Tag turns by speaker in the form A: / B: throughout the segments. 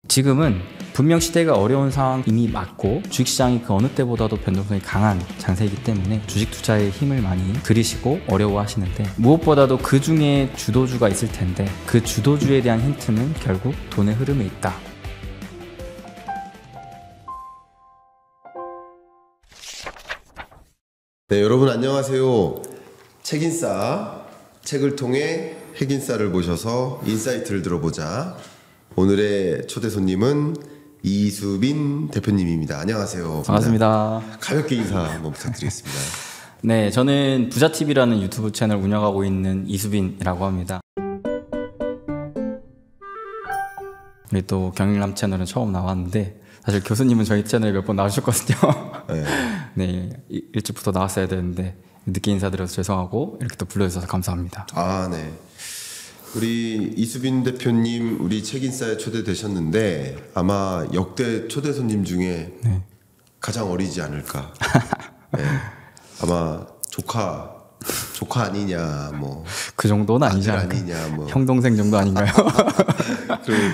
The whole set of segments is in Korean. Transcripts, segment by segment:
A: 지금은 분명 시대가 어려운 상황임이 맞고 주식시장이 그 어느 때보다도 변동성이 강한 장세이기 때문에 주식 투자에 힘을 많이 들이시고 어려워하시는데, 무엇보다도 그 중에 주도주가 있을 텐데 그 주도주에 대한 힌트는 결국 돈의 흐름에 있다.
B: 네, 여러분 안녕하세요. 책인싸, 책을 통해 핵인싸를 모셔서 인사이트를 들어보자. 오늘의 초대 손님은 이수빈 대표님입니다. 안녕하세요.
A: 반갑습니다.
B: 가볍게 인사 한번 부탁드리겠습니다.
A: 네, 저는 부자TV라는 유튜브 채널 운영하고 있는 이수빈이라고 합니다. 우리 또 경일남 채널은 처음 나왔는데, 사실 교수님은 저희 채널에 몇 번 나오셨거든요.
B: 네.
A: 네, 일찍부터 나왔어야 되는데 늦게 인사드려서 죄송하고 이렇게 또 불러주셔서 감사합니다.
B: 아, 네. 우리 이수빈 대표님 우리 책인싸에 초대되셨는데 아마 역대 초대 손님 중에
A: 네.
B: 가장 어리지 않을까. 네. 아마 조카 아니냐, 뭐
A: 그 정도는 아니지
B: 아들
A: 않을까?
B: 아니냐, 뭐
A: 형 동생 정도 아닌가요?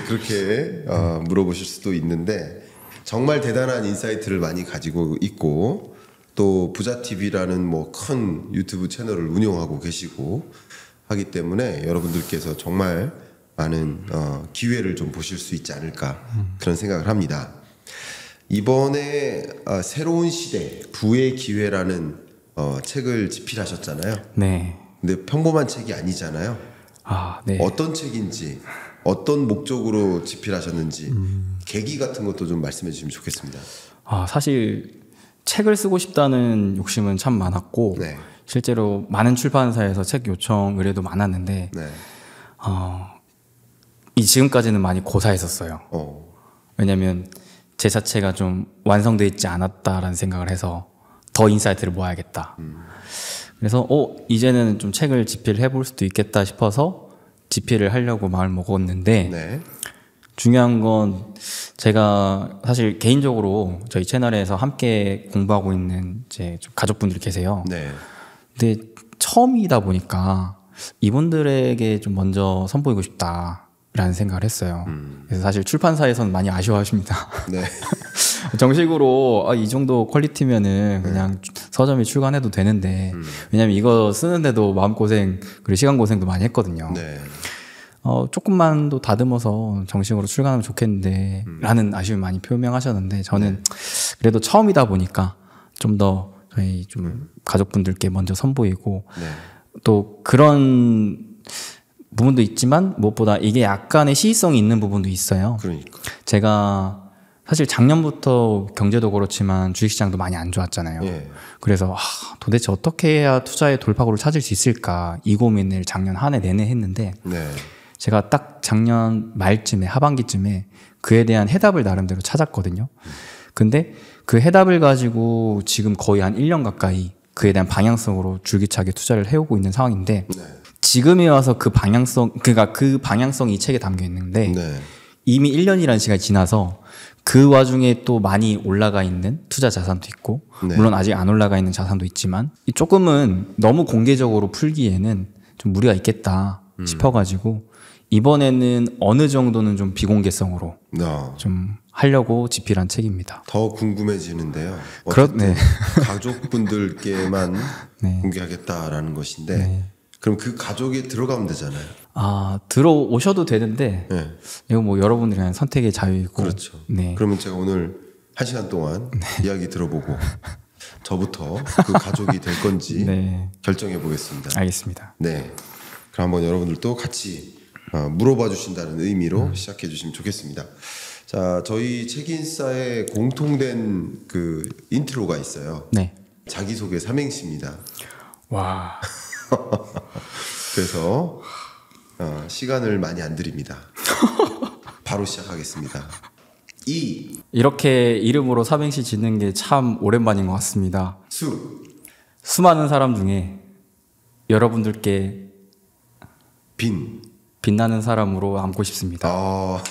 B: 그렇게 물어보실 수도 있는데, 정말 대단한 인사이트를 많이 가지고 있고, 또 부자TV라는 뭐 큰 유튜브 채널을 운영하고 계시고 하기 때문에 여러분들께서 정말 많은 기회를 좀 보실 수 있지 않을까, 그런 생각을 합니다. 이번에 새로운 시대 부의 기회라는 책을 집필하셨잖아요.
A: 네.
B: 근데 평범한 책이 아니잖아요.
A: 아, 네.
B: 어떤 책인지, 어떤 목적으로 집필하셨는지 계기 같은 것도 좀 말씀해 주시면 좋겠습니다.
A: 아, 사실 책을 쓰고 싶다는 욕심은 참 많았고,
B: 네.
A: 실제로 많은 출판사에서 책 요청 의뢰도 많았는데,
B: 네.
A: 지금까지는 많이 고사했었어요. 왜냐면 제 자체가 좀 완성되어 있지 않았다라는 생각을 해서 더 인사이트를 모아야겠다. 그래서 이제는 좀 책을 집필해 볼 수도 있겠다 싶어서 집필을 하려고 마음을 먹었는데,
B: 네.
A: 중요한 건 제가 사실 개인적으로 저희 채널에서 함께 공부하고 있는 이제 좀 가족분들이 계세요.
B: 네.
A: 근데 처음이다 보니까 이분들에게 좀 먼저 선보이고 싶다라는 생각을 했어요. 그래서 사실 출판사에서는 많이 아쉬워하십니다.
B: 네.
A: 정식으로 이 정도 퀄리티면은 그냥 서점에 출간해도 되는데, 왜냐면 이거 쓰는데도 마음고생 그리고 시간고생도 많이 했거든요.
B: 네.
A: 조금만 더 다듬어서 정식으로 출간하면 좋겠는데 라는 아쉬움을 많이 표명하셨는데, 저는 그래도 처음이다 보니까 좀 더 저희 좀 가족분들께 먼저 선보이고,
B: 네.
A: 또 그런 부분도 있지만 무엇보다 이게 약간의 시의성이 있는 부분도 있어요.
B: 그러니까.
A: 제가 사실 작년부터 경제도 그렇지만 주식시장도 많이 안 좋았잖아요.
B: 예.
A: 그래서 도대체 어떻게 해야 투자의 돌파구를 찾을 수 있을까, 이 고민을 작년 한 해 내내 했는데,
B: 네.
A: 제가 딱 작년 말쯤에, 하반기쯤에 그에 대한 해답을 나름대로 찾았거든요. 근데 그 해답을 가지고 지금 거의 한 1년 가까이 그에 대한 방향성으로 줄기차게 투자를 해오고 있는 상황인데,
B: 네.
A: 지금에 와서 그 방향성이 이 책에 담겨 있는데,
B: 네.
A: 이미 1년이라는 시간이 지나서 그 와중에 또 많이 올라가 있는 투자 자산도 있고,
B: 네.
A: 물론 아직 안 올라가 있는 자산도 있지만 조금은 너무 공개적으로 풀기에는 좀 무리가 있겠다 싶어가지고 이번에는 어느 정도는 좀 비공개성으로 좀 하려고 집필한 책입니다.
B: 더 궁금해지는데요.
A: 네.
B: 가족분들께만
A: 네.
B: 공개하겠다라는 것인데,
A: 네.
B: 그럼 그 가족에 들어가면 되잖아요.
A: 들어오셔도 되는데,
B: 네.
A: 이거 뭐 여러분들이 그냥 선택의 자유이고.
B: 그렇죠.
A: 네.
B: 그러면 제가 오늘 1시간 동안 이야기 들어보고 저부터 그 가족이 될 건지
A: 네.
B: 결정해 보겠습니다.
A: 알겠습니다.
B: 네. 그럼 한번 여러분들도 같이 물어봐 주신다는 의미로 시작해 주시면 좋겠습니다. 자, 저희 책인싸에 공통된 그 인트로가 있어요.
A: 네.
B: 자기소개 삼행시입니다.
A: 와.
B: 그래서 시간을 많이 안 드립니다. 바로 시작하겠습니다.
A: 이렇게 이름으로 삼행시 짓는 게 참 오랜만인 것 같습니다. 수많은 사람 중에 여러분들께 빛나는 사람으로 앉고 싶습니다.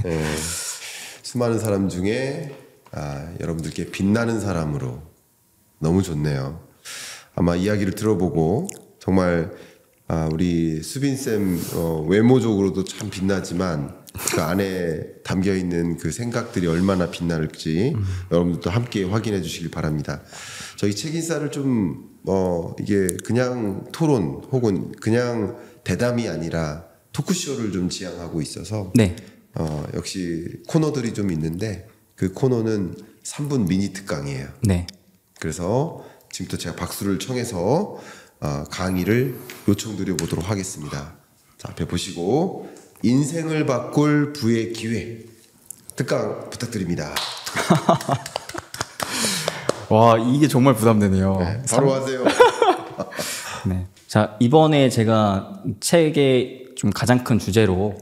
B: 네. 수많은 사람 중에 여러분들께 빛나는 사람으로. 너무 좋네요. 아마 이야기를 들어보고 정말 우리 수빈쌤 외모적으로도 참 빛나지만 그 안에 담겨 있는 그 생각들이 얼마나 빛날지 여러분들도 함께 확인해 주시길 바랍니다. 저희 책인사를 좀 이게 그냥 토론 혹은 그냥 대담이 아니라 토크쇼를 좀 지향하고 있어서
A: 네.
B: 역시 코너들이 좀 있는데 그 코너는 3분 미니 특강이에요.
A: 네.
B: 그래서 지금부터 제가 박수를 청해서 강의를 요청드려 보도록 하겠습니다. 자, 앞에 보시고 인생을 바꿀 부의 기회 특강 부탁드립니다.
A: 와, 이게 정말 부담되네요.
B: 네, 바로 하세요.
A: 네. 자, 이번에 제가 책의 좀 가장 큰 주제로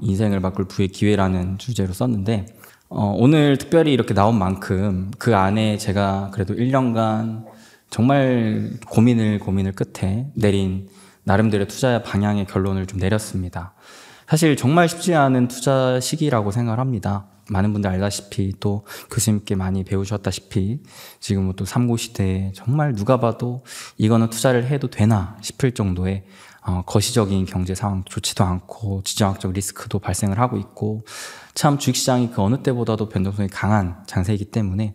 A: 인생을 바꿀 부의 기회라는 주제로 썼는데 오늘 특별히 이렇게 나온 만큼 그 안에 제가 그래도 1년간 정말 고민을 끝에 내린 나름대로 투자 방향의 결론을 좀 내렸습니다. 사실 정말 쉽지 않은 투자 시기라고 생각을 합니다. 많은 분들 알다시피 또 교수님께 많이 배우셨다시피 지금은 또 삼고 시대에 정말 누가 봐도 이거는 투자를 해도 되나 싶을 정도의 거시적인 경제 상황 좋지도 않고 지정학적 리스크도 발생을 하고 있고 참 주식시장이 그 어느 때보다도 변동성이 강한 장세이기 때문에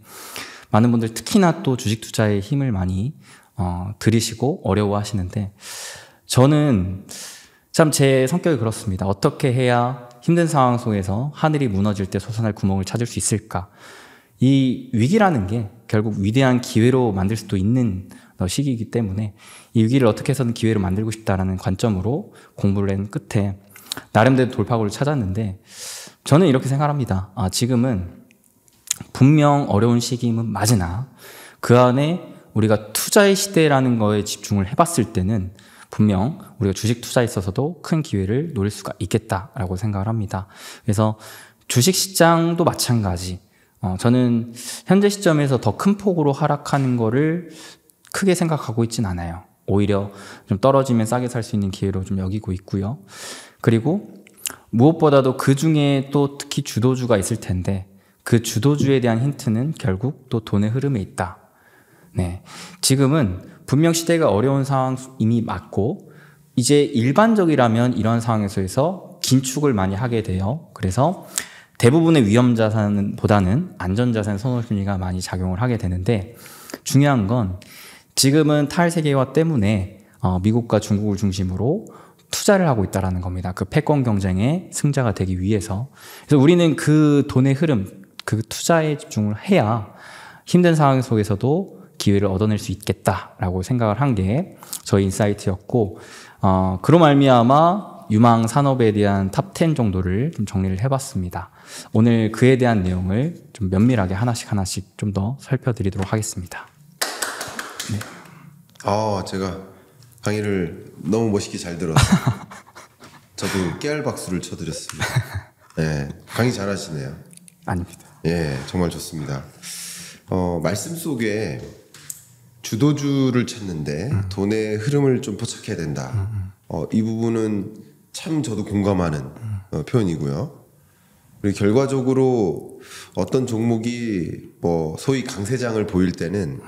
A: 많은 분들 특히나 또 주식 투자에 힘을 많이 들이시고 어려워하시는데 저는 참 제 성격이 그렇습니다. 어떻게 해야 힘든 상황 속에서 하늘이 무너질 때 솟아날 구멍을 찾을 수 있을까? 이 위기라는 게 결국 위대한 기회로 만들 수도 있는 시기이기 때문에 이 위기를 어떻게 해서든 기회로 만들고 싶다라는 관점으로 공부를 한 끝에 나름대로 돌파구를 찾았는데 저는 이렇게 생각합니다. 지금은 분명 어려운 시기임은 맞으나 그 안에 우리가 투자의 시대라는 거에 집중을 해봤을 때는 분명 우리가 주식 투자에 있어서도 큰 기회를 노릴 수가 있겠다라고 생각을 합니다. 그래서 주식시장도 마찬가지. 저는 현재 시점에서 더 큰 폭으로 하락하는 거를 크게 생각하고 있진 않아요. 오히려 좀 떨어지면 싸게 살 수 있는 기회로 좀 여기고 있고요. 그리고 무엇보다도 그 중에 또 특히 주도주가 있을 텐데 그 주도주에 대한 힌트는 결국 또 돈의 흐름에 있다. 네, 지금은 분명 시대가 어려운 상황 이미 맞고 이제 일반적이라면 이런 상황에서 긴축을 많이 하게 돼요. 그래서 대부분의 위험자산보다는 안전자산 선호심리가 많이 작용을 하게 되는데 중요한 건 지금은 탈세계화 때문에 미국과 중국을 중심으로 투자를 하고 있다는 겁니다. 그 패권 경쟁의 승자가 되기 위해서. 그래서 우리는 그 돈의 흐름, 그 투자에 집중을 해야 힘든 상황 속에서도 기회를 얻어낼 수 있겠다라고 생각을 한 게 저희 인사이트였고 그로 말미암아 유망 산업에 대한 탑 10 정도를 좀 정리를 해봤습니다. 오늘 그에 대한 내용을 좀 면밀하게 하나씩 좀 더 살펴드리도록 하겠습니다.
B: 네. 제가 강의를 너무 멋있게 잘 들어서 저도 깨알 박수를 쳐드렸습니다. 네, 강의 잘하시네요.
A: 아닙니다.
B: 예, 정말 좋습니다. 말씀 속에 주도주를 찾는데 돈의 흐름을 좀 포착해야 된다. 이 부분은 참 저도 공감하는 표현이고요. 그리고 결과적으로 어떤 종목이 소위 강세장을 보일 때는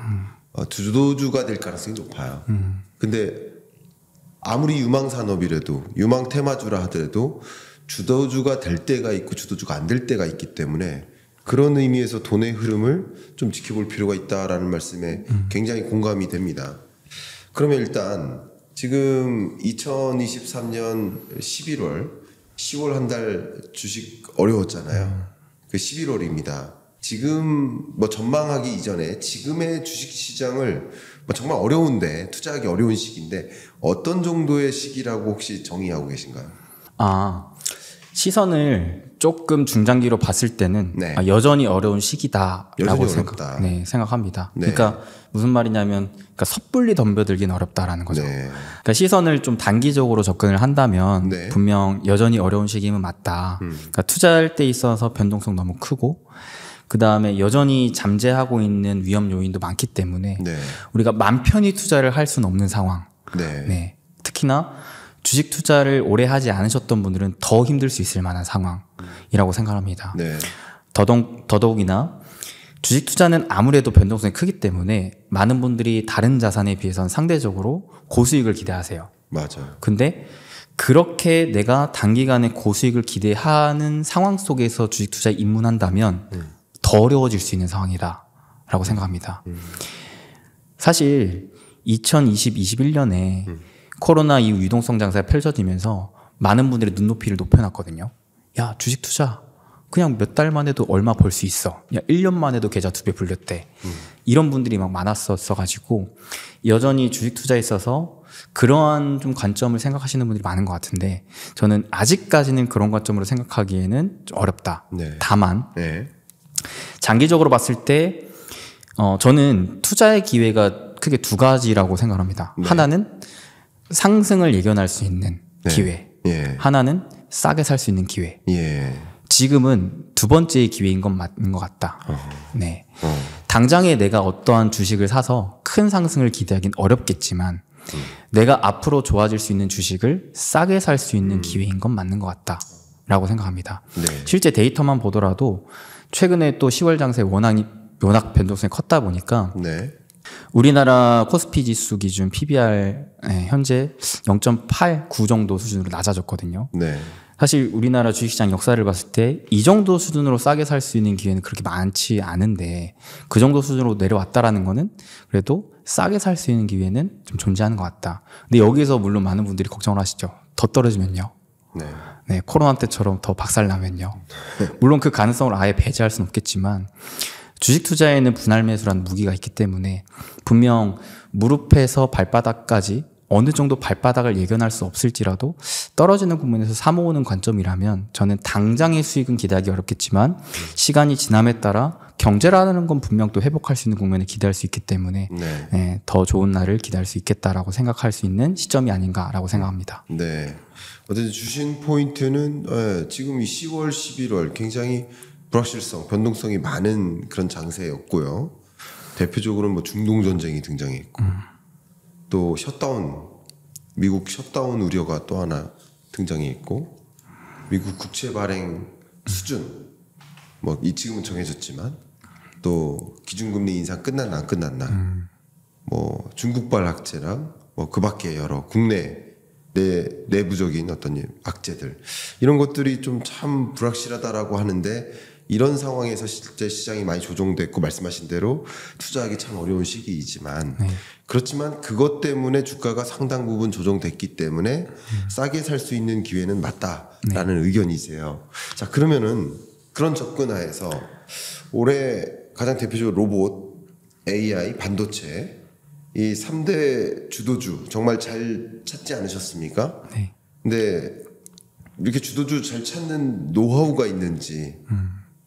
B: 주도주가 될 가능성이 높아요. 근데 아무리 유망 산업이라도 유망 테마주라 하더라도 주도주가 될 때가 있고 주도주가 안 될 때가 있기 때문에 그런 의미에서 돈의 흐름을 좀 지켜볼 필요가 있다라는 말씀에 굉장히 공감이 됩니다. 그러면 일단 지금 2023년 11월, 10월 한 달 주식 어려웠잖아요. 그 11월입니다. 지금 전망하기 이전에 지금의 주식 시장을 정말 어려운데 투자하기 어려운 시기인데 어떤 정도의 시기라고 혹시 정의하고 계신가요?
A: 시선을 조금 중장기로 봤을 때는
B: 네.
A: 여전히 어려운 시기다라고
B: 여전히 어렵다.
A: 생각합니다.
B: 네.
A: 그러니까 무슨 말이냐면 섣불리 덤벼들긴 어렵다라는 거죠.
B: 네.
A: 그러니까 시선을 좀 단기적으로 접근을 한다면
B: 네.
A: 분명 여전히 어려운 시기면 맞다. 그러니까 투자할 때 있어서 변동성 너무 크고 그 다음에 여전히 잠재하고 있는 위험 요인도 많기 때문에
B: 네.
A: 우리가 맘 편히 투자를 할 수는 없는 상황.
B: 네.
A: 네. 특히나 주식 투자를 오래 하지 않으셨던 분들은 더 힘들 수 있을 만한 상황이라고 생각합니다.
B: 네.
A: 더더욱이나 주식 투자는 아무래도 변동성이 크기 때문에 많은 분들이 다른 자산에 비해서는 상대적으로 고수익을 기대하세요.
B: 맞아요.
A: 근데 그렇게 내가 단기간에 고수익을 기대하는 상황 속에서 주식 투자에 입문한다면 더 어려워질 수 있는 상황이다라고 생각합니다. 사실 2020-21년에 코로나 이후 유동성 장세가 펼쳐지면서 많은 분들이 눈높이를 높여놨거든요. 야, 주식 투자 그냥 몇 달만 해도 얼마 벌 수 있어. 야, 1년만 해도 계좌 2배 불렸대. 이런 분들이 막 많았었어가지고 여전히 주식 투자에 있어서 그러한 좀 관점을 생각하시는 분들이 많은 것 같은데 저는 아직까지는 그런 관점으로 생각하기에는 좀 어렵다.
B: 네.
A: 다만
B: 네.
A: 장기적으로 봤을 때 저는 투자의 기회가 크게 두 가지라고 생각합니다.
B: 네.
A: 하나는 상승을 예견할 수 있는
B: 네.
A: 기회.
B: 예.
A: 하나는 싸게 살 수 있는 기회.
B: 예.
A: 지금은 두 번째의 기회인 건 맞는 것 같다. 네. 당장에 내가 어떠한 주식을 사서 큰 상승을 기대하긴 어렵겠지만 내가 앞으로 좋아질 수 있는 주식을 싸게 살 수 있는 기회인 건 맞는 것 같다라고 생각합니다.
B: 네.
A: 실제 데이터만 보더라도 최근에 또 10월 장세 워낙 변동성이 컸다 보니까
B: 네.
A: 우리나라 코스피 지수 기준 PBR 현재 0.89 정도 수준으로 낮아졌거든요.
B: 네.
A: 사실 우리나라 주식시장 역사를 봤을 때 이 정도 수준으로 싸게 살 수 있는 기회는 그렇게 많지 않은데 그 정도 수준으로 내려왔다라는 거는 그래도 싸게 살 수 있는 기회는 좀 존재하는 것 같다. 근데 여기서 물론 많은 분들이 걱정을 하시죠. 더 떨어지면요.
B: 네.
A: 네, 코로나 때처럼 더 박살나면요. 물론 그 가능성을 아예 배제할 수는 없겠지만 주식 투자에는 분할 매수라는 무기가 있기 때문에 분명 무릎에서 발바닥까지 어느 정도 발바닥을 예견할 수 없을지라도 떨어지는 부분에서 사모으는 관점이라면 저는 당장의 수익은 기대하기 어렵겠지만 시간이 지남에 따라 경제라는 건 분명 또 회복할 수 있는 국면을 기대할 수 있기 때문에
B: 네.
A: 네, 더 좋은 날을 기대할 수 있겠다라고 생각할 수 있는 시점이 아닌가라고 생각합니다.
B: 네. 어쨌든 주신 포인트는 지금 이 10월, 11월 굉장히 불확실성, 변동성이 많은 그런 장세였고요. 대표적으로는 뭐 중동 전쟁이 등장했고 또 셧다운, 미국 셧다운 우려가 또 하나 등장했고 미국 국채 발행 수준 뭐 지금은 정해졌지만 또 기준금리 인상 끝났나 안 끝났나 뭐 중국발 악재랑 뭐 그밖에 여러 국내 내부적인 어떤 악재들 이런 것들이 좀 참 불확실하다라고 하는데 이런 상황에서 실제 시장이 많이 조정됐고 말씀하신 대로 투자하기 참 어려운 시기이지만 그렇지만 그것 때문에 주가가 상당 부분 조정됐기 때문에 싸게 살 수 있는 기회는 맞다라는 의견이세요. 자, 그러면은 그런 접근하에서 올해 가장 대표적으로 로봇, AI, 반도체 이 3대 주도주 정말 잘 찾지 않으셨습니까?
A: 네.
B: 근데 이렇게 주도주 잘 찾는 노하우가 있는지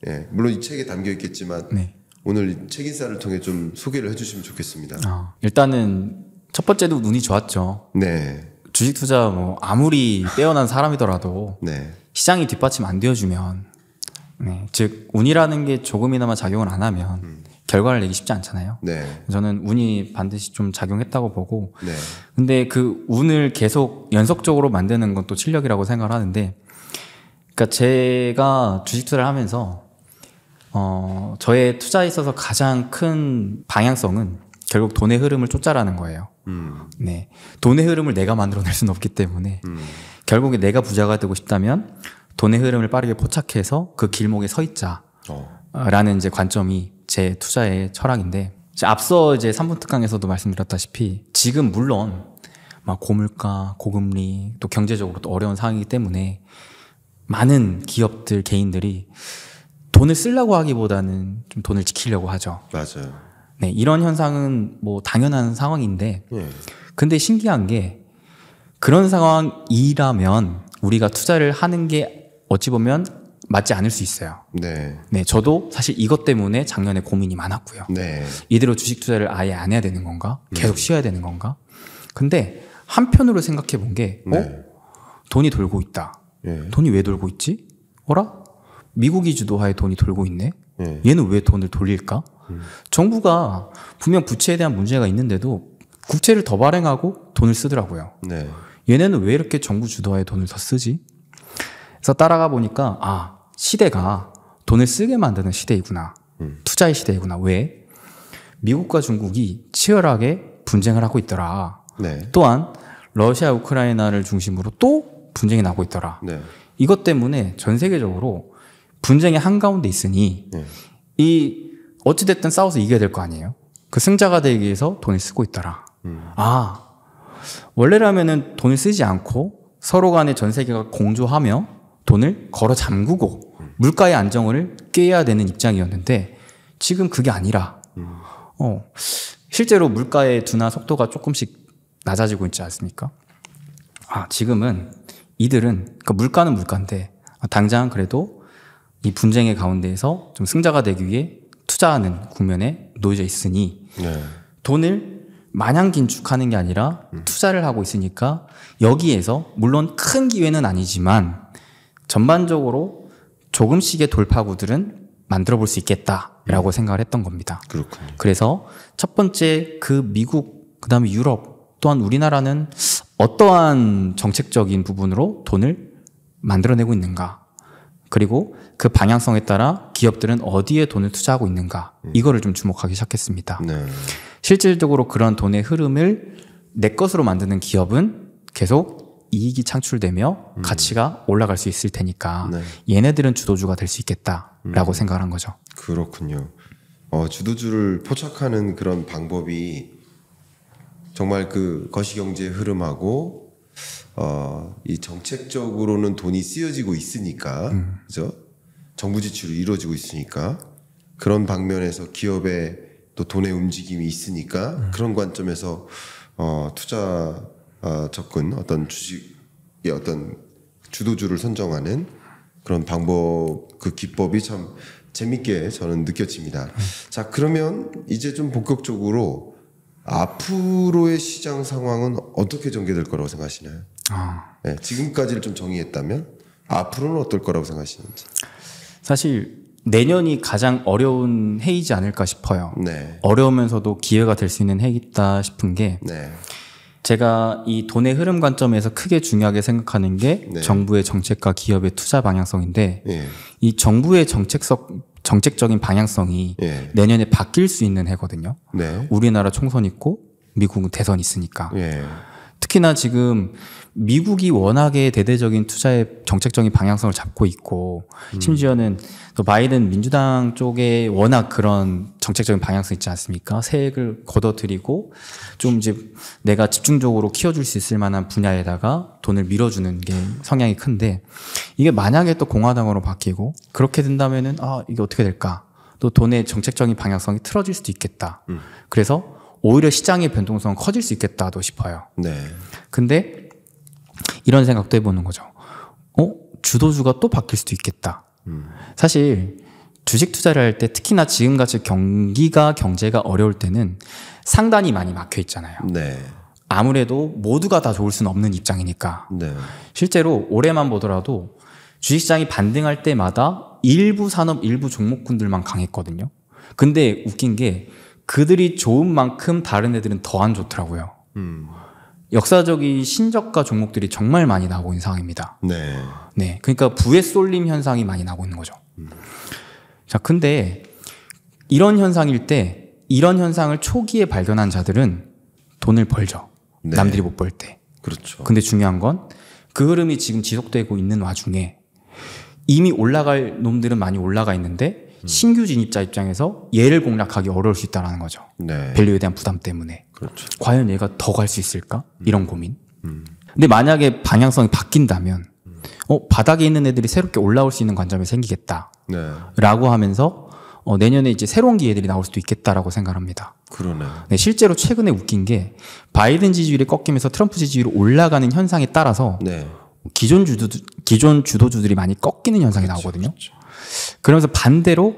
B: 예, 물론 이 책에 담겨 있겠지만
A: 네.
B: 오늘 책인사를 통해 좀 소개를 해주시면 좋겠습니다.
A: 일단은 첫 번째도 운이 좋았죠.
B: 네,
A: 주식 투자 뭐 아무리 뛰어난 사람이더라도
B: 네,
A: 시장이 뒷받침 안 되어주면 네, 즉 운이라는 게 조금이나마 작용을 안 하면 결과를 내기 쉽지 않잖아요.
B: 네,
A: 저는 운이 반드시 좀 작용했다고 보고
B: 네,
A: 근데 그 운을 계속 연속적으로 만드는 건 또 실력이라고 생각을 하는데 그러니까 제가 주식 투자를 하면서 저의 투자에 있어서 가장 큰 방향성은 결국 돈의 흐름을 쫓아라는 거예요. 네, 돈의 흐름을 내가 만들어낼 수는 없기 때문에 결국에 내가 부자가 되고 싶다면 돈의 흐름을 빠르게 포착해서 그 길목에 서 있자라는 이제 관점이 제 투자의 철학인데 앞서 이제 3분 특강에서도 말씀드렸다시피 지금 물론 막 고물가, 고금리 또 경제적으로 또 어려운 상황이기 때문에 많은 기업들, 개인들이 돈을 쓰려고 하기보다는 좀 돈을 지키려고 하죠.
B: 맞아요.
A: 네, 이런 현상은 뭐 당연한 상황인데 근데 신기한 게 그런 상황이라면 우리가 투자를 하는 게 어찌 보면 맞지 않을 수 있어요.
B: 네,
A: 네, 저도 사실 이것 때문에 작년에 고민이 많았고요.
B: 네,
A: 이대로 주식 투자를 아예 안 해야 되는 건가? 계속 쉬어야 되는 건가? 근데 한편으로 생각해 본 게 돈이 돌고 있다. 돈이 왜 돌고 있지? 어라? 미국이 주도하에 돈이 돌고 있네? 얘는 왜 돈을 돌릴까? 정부가 분명 부채에 대한 문제가 있는데도 국채를 더 발행하고 돈을 쓰더라고요.
B: 네,
A: 얘네는 왜 이렇게 정부 주도하에 돈을 더 쓰지? 그래서 따라가 보니까 시대가 돈을 쓰게 만드는 시대이구나. 투자의 시대이구나. 왜? 미국과 중국이 치열하게 분쟁을 하고 있더라.
B: 네,
A: 또한 러시아 우크라이나를 중심으로 또 분쟁이 나고 있더라.
B: 네.
A: 이것 때문에 전 세계적으로 분쟁의 한가운데 있으니
B: 네.
A: 이 어찌됐든 싸워서 이겨야 될 거 아니에요. 그 승자가 되기 위해서 돈을 쓰고 있더라. 아, 원래라면은 돈을 쓰지 않고 서로 간에 전 세계가 공조하며 돈을 걸어 잠그고 물가의 안정을 깨야 되는 입장이었는데 지금 그게 아니라 실제로 물가의 둔화 속도가 조금씩 낮아지고 있지 않습니까? 아, 지금은 이들은 그러니까 물가는 물가인데 당장 그래도 이 분쟁의 가운데에서 좀 승자가 되기 위해 투자하는 국면에 놓여져 있으니
B: 네.
A: 돈을 마냥 긴축하는 게 아니라 투자를 하고 있으니까 여기에서 물론 큰 기회는 아니지만 전반적으로 조금씩의 돌파구들은 만들어 볼 수 있겠다라고 생각을 했던 겁니다.
B: 그렇군요.
A: 그래서 첫 번째 그 미국 그다음에 유럽 또한 우리나라는 어떠한 정책적인 부분으로 돈을 만들어내고 있는가 그리고 그 방향성에 따라 기업들은 어디에 돈을 투자하고 있는가 이거를 좀 주목하기 시작했습니다.
B: 네.
A: 실질적으로 그런 돈의 흐름을 내 것으로 만드는 기업은 계속 이익이 창출되며 가치가 올라갈 수 있을 테니까
B: 네.
A: 얘네들은 주도주가 될 수 있겠다라고 생각을 한 거죠.
B: 그렇군요. 주도주를 포착하는 그런 방법이 정말 그 거시경제 흐름하고 이 정책적으로는 돈이 쓰여지고 있으니까 그죠? 정부 지출이 이루어지고 있으니까 그런 방면에서 기업의 또 돈의 움직임이 있으니까 그런 관점에서 투자 접근 어떤 주식의 어떤 주도주를 선정하는 그런 방법 그 기법이 참 재밌게 저는 느껴집니다. 자, 그러면 이제 좀 본격적으로 앞으로의 시장 상황은 어떻게 전개될 거라고 생각하시나요? 네, 지금까지를 좀 정의했다면 앞으로는 어떨 거라고 생각하시는지.
A: 사실 내년이 가장 어려운 해이지 않을까 싶어요.
B: 네.
A: 어려우면서도 기회가 될 수 있는 해이다 싶은 게
B: 네.
A: 제가 이 돈의 흐름 관점에서 크게 중요하게 생각하는 게
B: 네.
A: 정부의 정책과 기업의 투자 방향성인데
B: 예.
A: 이 정부의 정책적인 방향성이
B: 예.
A: 내년에 바뀔 수 있는 해거든요.
B: 네.
A: 우리나라 총선 있고 미국은 대선 있으니까.
B: 예.
A: 특히나 지금 미국이 워낙에 대대적인 투자의 정책적인 방향성을 잡고 있고 심지어는 또 바이든 민주당 쪽에 워낙 그런 정책적인 방향성 있지 않습니까? 세액을 걷어들이고 좀 이제 내가 집중적으로 키워줄 수 있을 만한 분야에다가 돈을 밀어주는 게 성향이 큰데 이게 만약에 또 공화당으로 바뀌고 그렇게 된다면은 이게 어떻게 될까? 또 돈의 정책적인 방향성이 틀어질 수도 있겠다. 그래서 오히려 시장의 변동성은 커질 수 있겠다도 싶어요.
B: 네.
A: 근데 이런 생각도 해보는 거죠. 주도주가 또 바뀔 수도 있겠다. 사실 주식 투자를 할 때 특히나 지금같이 경제가 어려울 때는 상단이 많이 막혀 있잖아요.
B: 네.
A: 아무래도 모두가 다 좋을 수는 없는 입장이니까.
B: 네.
A: 실제로 올해만 보더라도 주식시장이 반등할 때마다 일부 산업, 일부 종목군들만 강했거든요. 근데 웃긴 게 그들이 좋은 만큼 다른 애들은 더 안 좋더라고요. 역사적인 신저가 종목들이 정말 많이 나오고 있는 상황입니다.
B: 네.
A: 네, 그러니까 부의 쏠림 현상이 많이 나오고 있는 거죠. 자, 근데 이런 현상일 때 이런 현상을 초기에 발견한 자들은 돈을 벌죠.
B: 네.
A: 남들이 못 벌 때.
B: 그렇죠.
A: 근데 중요한 건 그 흐름이 지금 지속되고 있는 와중에 이미 올라갈 놈들은 많이 올라가 있는데 신규 진입자 입장에서 얘를 공략하기 어려울 수 있다는 거죠.
B: 네.
A: 밸류에 대한 부담 때문에.
B: 그렇죠.
A: 과연 얘가 더 갈 수 있을까? 이런 고민. 근데 만약에 방향성이 바뀐다면 바닥에 있는 애들이 새롭게 올라올 수 있는 관점이 생기겠다.
B: 네.
A: 라고 하면서 내년에 이제 새로운 기회들이 나올 수도 있겠다라고 생각합니다.
B: 그러네.
A: 네, 실제로 최근에 웃긴 게 바이든 지지율이 꺾이면서 트럼프 지지율이 올라가는 현상에 따라서
B: 네.
A: 기존 주도주들이 많이 꺾이는 현상이 나오거든요.
B: 그렇죠.
A: 그러면서 반대로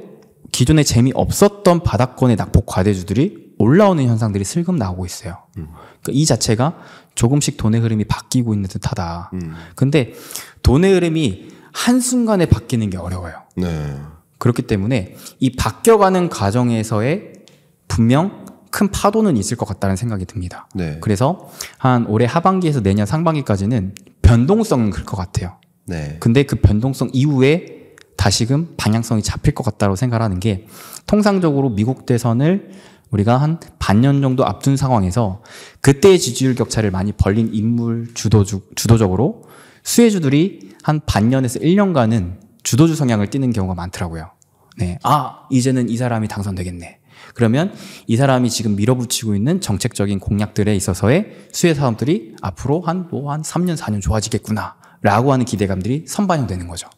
A: 기존에 재미없었던 바닥권의 낙폭 과대주들이 올라오는 현상들이 슬금 나오고 있어요. 그러니까 이 자체가 조금씩 돈의 흐름이 바뀌고 있는 듯하다. 근데 돈의 흐름이 한순간에 바뀌는 게 어려워요.
B: 네.
A: 그렇기 때문에 이 바뀌어가는 과정에서의 분명 큰 파도는 있을 것 같다는 생각이 듭니다.
B: 네.
A: 그래서 한 올해 하반기에서 내년 상반기까지는 변동성은 클 것 같아요.
B: 네.
A: 근데 그 변동성 이후에 다시금 방향성이 잡힐 것 같다고 생각하는 게 통상적으로 미국 대선을 우리가 한 반년 정도 앞둔 상황에서 그때의 지지율 격차를 많이 벌린 인물 주도적으로 수혜주들이 한 반년에서 1년간은 주도주 성향을 띠는 경우가 많더라고요. 네, 이제는 이 사람이 당선되겠네. 그러면 이 사람이 지금 밀어붙이고 있는 정책적인 공약들에 있어서의 수혜 사업들이 앞으로 한 3년, 4년 좋아지겠구나 라고 하는 기대감들이 선반영되는 거죠.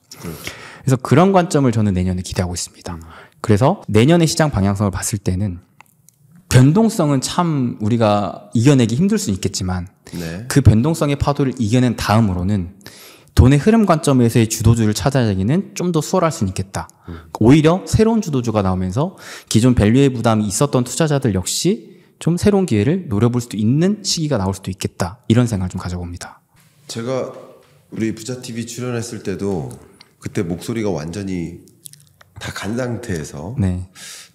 A: 그래서 그런 관점을 저는 내년에 기대하고 있습니다. 그래서 내년의 시장 방향성을 봤을 때는 변동성은 참 우리가 이겨내기 힘들 수는 있겠지만
B: 네.
A: 그 변동성의 파도를 이겨낸 다음으로는 돈의 흐름 관점에서의 주도주를 찾아내기는 좀 더 수월할 수는 있겠다. 오히려 새로운 주도주가 나오면서 기존 밸류의 부담이 있었던 투자자들 역시 좀 새로운 기회를 노려볼 수도 있는 시기가 나올 수도 있겠다. 이런 생각을 좀 가져봅니다.
B: 제가 우리 부자TV 출연했을 때도 그때 목소리가 완전히 다 간 상태에서
A: 네.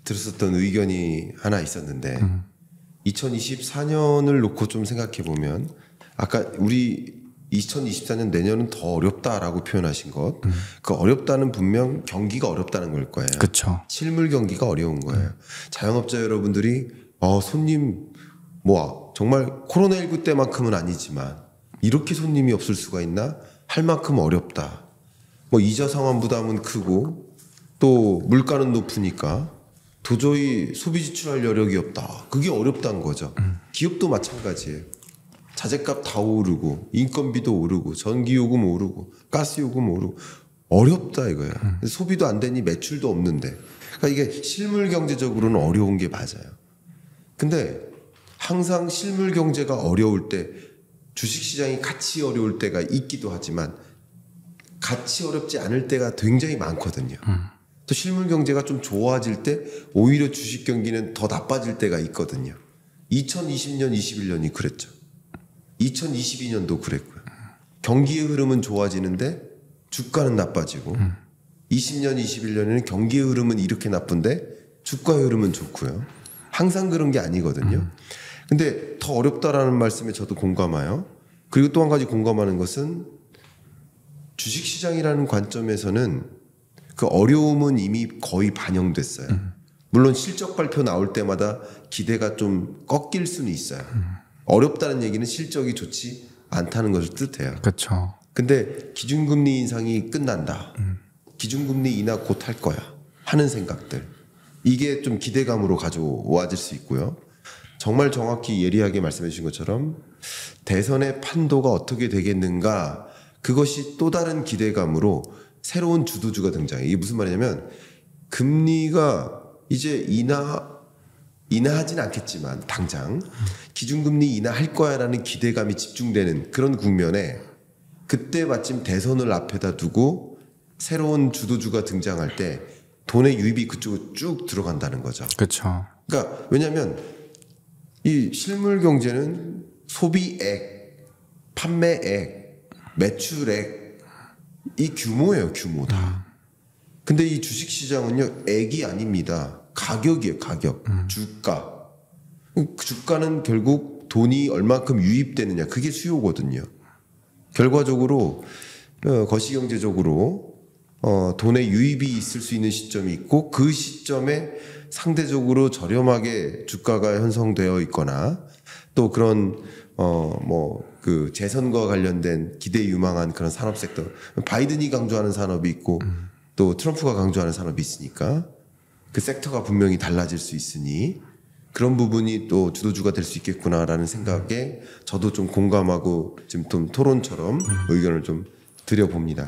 B: 들었었던 의견이 하나 있었는데 2024년을 놓고 좀 생각해 보면 아까 우리 2024년 내년은 더 어렵다라고 표현하신 것, 그 어렵다는 분명 경기가 어렵다는 걸 거예요.
A: 그렇죠.
B: 실물 경기가 어려운 거예요. 자영업자 여러분들이 손님 정말 코로나19 때만큼은 아니지만 이렇게 손님이 없을 수가 있나? 할 만큼 어렵다. 이자 상환 부담은 크고 또 물가는 높으니까 도저히 소비 지출할 여력이 없다. 그게 어렵다는 거죠. 기업도 마찬가지예요. 자재값 다 오르고 인건비도 오르고 전기요금 오르고 가스요금 오르고 어렵다 이거야. 소비도 안 되니 매출도 없는데. 그러니까 이게 실물 경제적으로는 어려운 게 맞아요. 근데 항상 실물 경제가 어려울 때 주식시장이 같이 어려울 때가 있기도 하지만 같이 어렵지 않을 때가 굉장히 많거든요. 또 실물 경제가 좀 좋아질 때 오히려 주식 경기는 더 나빠질 때가 있거든요. 2020년, 21년이 그랬죠. 2022년도 그랬고요. 경기의 흐름은 좋아지는데 주가는 나빠지고 20년, 21년에는 경기의 흐름은 이렇게 나쁜데 주가의 흐름은 좋고요. 항상 그런 게 아니거든요. 근데 더 어렵다라는 말씀에 저도 공감해요. 그리고 또 한 가지 공감하는 것은 주식시장이라는 관점에서는 그 어려움은 이미 거의 반영됐어요. 물론 실적 발표 나올 때마다 기대가 좀 꺾일 수는 있어요. 어렵다는 얘기는 실적이 좋지 않다는 것을 뜻해요.
A: 그렇죠.
B: 근데 기준금리 인상이 끝난다. 기준금리 인하 곧 할 거야. 하는 생각들. 이게 좀 기대감으로 가져와질 수 있고요. 정말 정확히 예리하게 말씀해 주신 것처럼 대선의 판도가 어떻게 되겠는가 그것이 또 다른 기대감으로 새로운 주도주가 등장해요. 이게 무슨 말이냐면 금리가 이제 인하하진 않겠지만 당장 기준금리 인하할 거야라는 기대감이 집중되는 그런 국면에 그때 마침 대선을 앞에다 두고 새로운 주도주가 등장할 때 돈의 유입이 그쪽으로 쭉 들어간다는 거죠.
A: 그렇죠.
B: 그러니까 왜냐하면 이 실물 경제는 소비액, 판매액, 매출액 이 규모예요, 규모 다. 근데 이 주식 시장은요, 액이 아닙니다. 가격이에요, 가격. 주가. 주가는 결국 돈이 얼마큼 유입되느냐, 그게 수요거든요. 결과적으로 거시경제적으로 돈의 유입이 있을 수 있는 시점이 있고 그 시점에 상대적으로 저렴하게 주가가 형성되어 있거나 또 그런 그 재선과 관련된 기대 유망한 그런 산업 섹터, 바이든이 강조하는 산업이 있고 또 트럼프가 강조하는 산업이 있으니까 그 섹터가 분명히 달라질 수 있으니 그런 부분이 또 주도주가 될 수 있겠구나라는 생각에 저도 좀 공감하고 지금 좀 토론처럼 의견을 좀 드려봅니다.